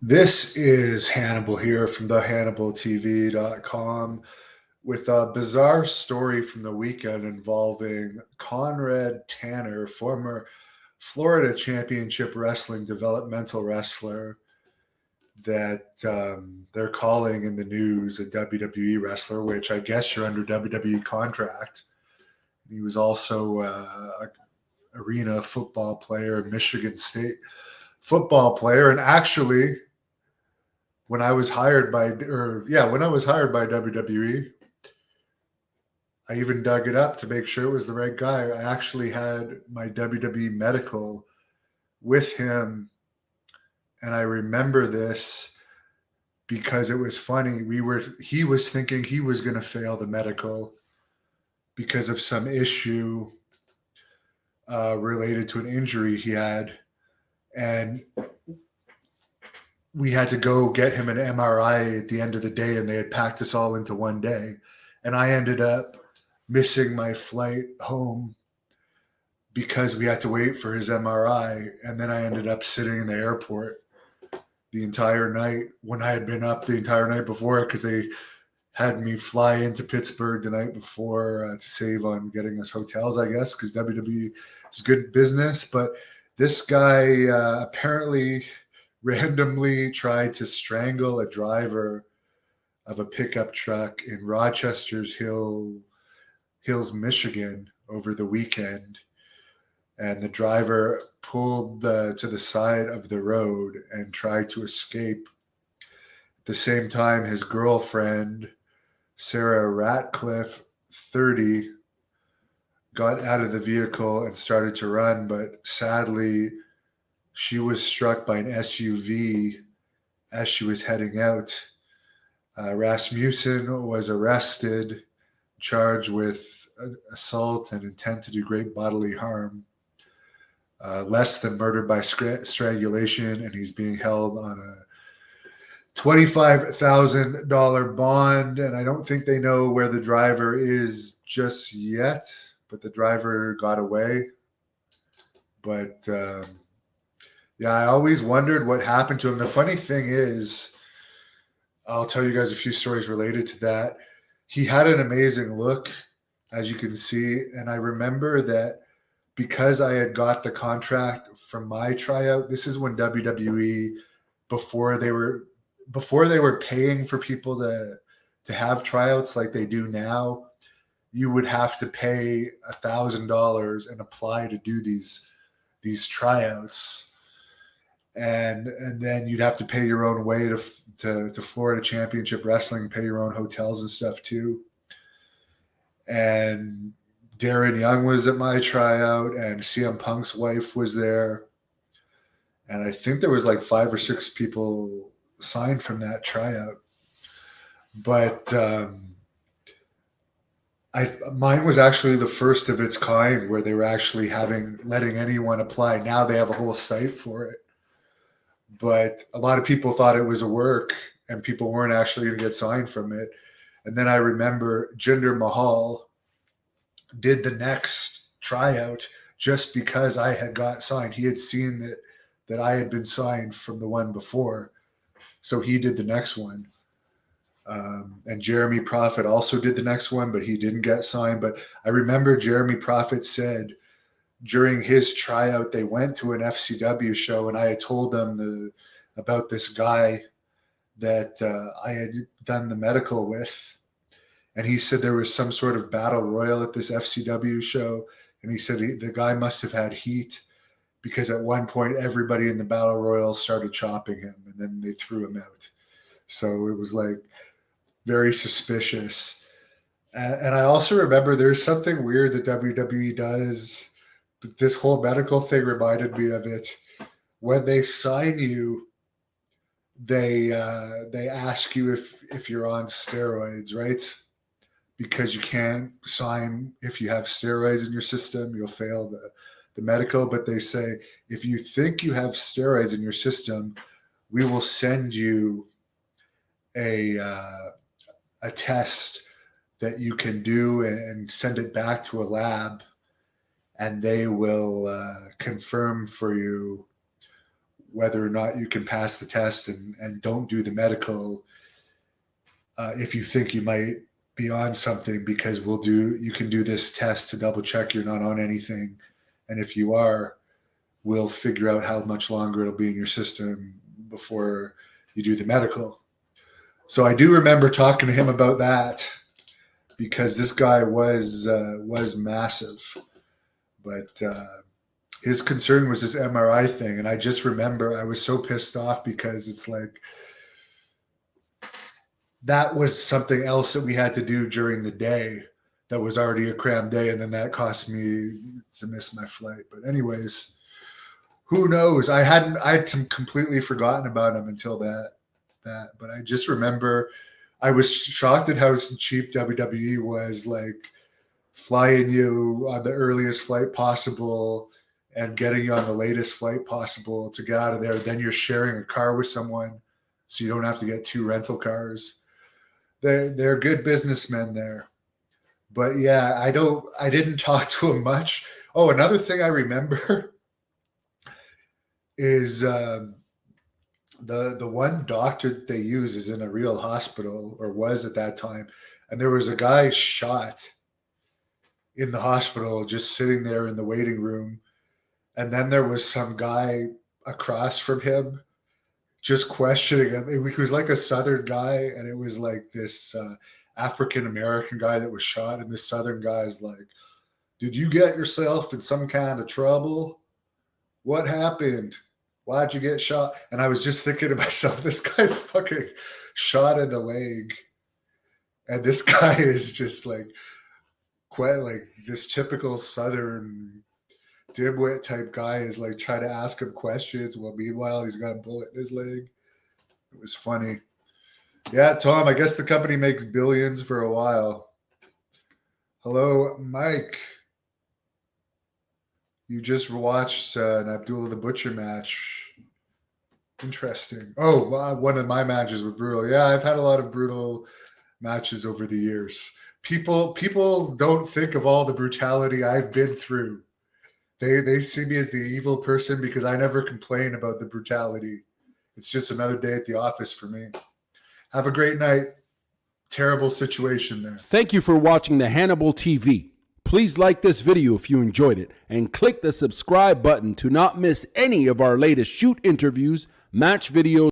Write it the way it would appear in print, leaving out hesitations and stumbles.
This is Hannibal here from the HannibalTV.com with a bizarre story from the weekend involving Conrad Tanner, former Florida Championship Wrestling developmental wrestler that they're calling in the news a WWE wrestler, which I guess you're under WWE contract. He was also a arena football player, Michigan State football player, and actually when I was hired by WWE, I even dug it up to make sure it was the right guy. I actually had my WWE medical with him, and I remember this because it was funny. He was thinking he was going to fail the medical because of some issue related to an injury he had, and we had to go get him an MRI at the end of the day, and they had packed us all into one day. And I ended up missing my flight home because we had to wait for his MRI. And then I ended up sitting in the airport the entire night when I had been up the entire night before because they had me fly into Pittsburgh the night before to save on getting us hotels, I guess, because WWE is good business. But this guy apparently randomly tried to strangle a driver of a pickup truck in Hills, Michigan over the weekend. And the driver pulled to the side of the road and tried to escape. At the same time, his girlfriend, Sarah Ratcliffe, 30, got out of the vehicle and started to run, but sadly, she was struck by an SUV as she was heading out. Rasmussen was arrested, charged with assault and intent to do great bodily harm, less than murder by strangulation, and he's being held on a $25,000 bond. And I don't think they know where the driver is just yet, but the driver got away. But yeah, I always wondered what happened to him. The funny thing is, I'll tell you guys a few stories related to that. He had an amazing look, as you can see. And I remember that because I had got the contract from my tryout, this is when WWE, before they were paying for people to have tryouts like they do now, you would have to pay $1,000 and apply to do these tryouts, and then you'd have to pay your own way to Florida Championship Wrestling, pay your own hotels and stuff too. And Darren Young was at my tryout, and CM Punk's wife was there, and I think there was like 5 or 6 people signed from that tryout. But mine was actually the first of its kind where they were actually letting anyone apply. Now they have a whole site for it, but a lot of people thought it was a work, and people weren't actually going to get signed from it. And then I remember Jinder Mahal did the next tryout just because I had got signed. He had seen that I had been signed from the one before, so he did the next one. And Jeremy Prophet also did the next one, but he didn't get signed. But I remember Jeremy Prophet said during his tryout, they went to an FCW show, and I had told them about this guy that I had done the medical with. And he said there was some sort of battle royal at this FCW show. And he said the guy must have had heat because at one point everybody in the battle royal started chopping him, and then they threw him out. So it was like very suspicious. And I also remember there's something weird that WWE does. This whole medical thing reminded me of it. When they sign you, they ask you if you're on steroids, right? Because you can't sign if you have steroids in your system, you'll fail the medical. But they say if you think you have steroids in your system, we will send you a test that you can do and send it back to a lab, and they will confirm for you whether or not you can pass the test, and don't do the medical if you think you might be on something, because you can do this test to double check you're not on anything. And if you are, we'll figure out how much longer it'll be in your system before you do the medical. So I do remember talking to him about that, because this guy was massive. But his concern was this MRI thing. And I just remember I was so pissed off, because it's like, that was something else that we had to do during the day that was already a cram day. And then that cost me to miss my flight. But anyways, who knows? I had completely forgotten about him until that. But I just remember I was shocked at how cheap WWE was, like flying you on the earliest flight possible and getting you on the latest flight possible to get out of there. Then you're sharing a car with someone, so you don't have to get 2 rental cars. They're good businessmen there. But yeah, I didn't talk to him much. Oh, another thing I remember is the one doctor that they use is in a real hospital, or was at that time. And there was a guy shot in the hospital, just sitting there in the waiting room. And then there was some guy across from him just questioning him. He was like a Southern guy, and it was like this African-American guy that was shot. And this Southern guy is like, "Did you get yourself in some kind of trouble? What happened? Why'd you get shot?" And I was just thinking to myself, this guy's fucking shot in the leg. And this guy is just like, quite like this typical Southern dimwit type guy is like trying to ask him questions. Well, meanwhile, he's got a bullet in his leg. It was funny. Yeah, Tom, I guess the company makes billions for a while. Hello, Mike. You just watched an Abdullah the Butcher match. Interesting. Oh, wow, one of my matches was brutal. Yeah, I've had a lot of brutal matches over the years. People don't think of all the brutality I've been through. They see me as the evil person because I never complain about the brutality. It's just another day at the office for me. Have a great night. Terrible situation there. Thank you for watching the Hannibal TV. Please like this video if you enjoyed it, and click the subscribe button to not miss any of our latest shoot interviews, match videos,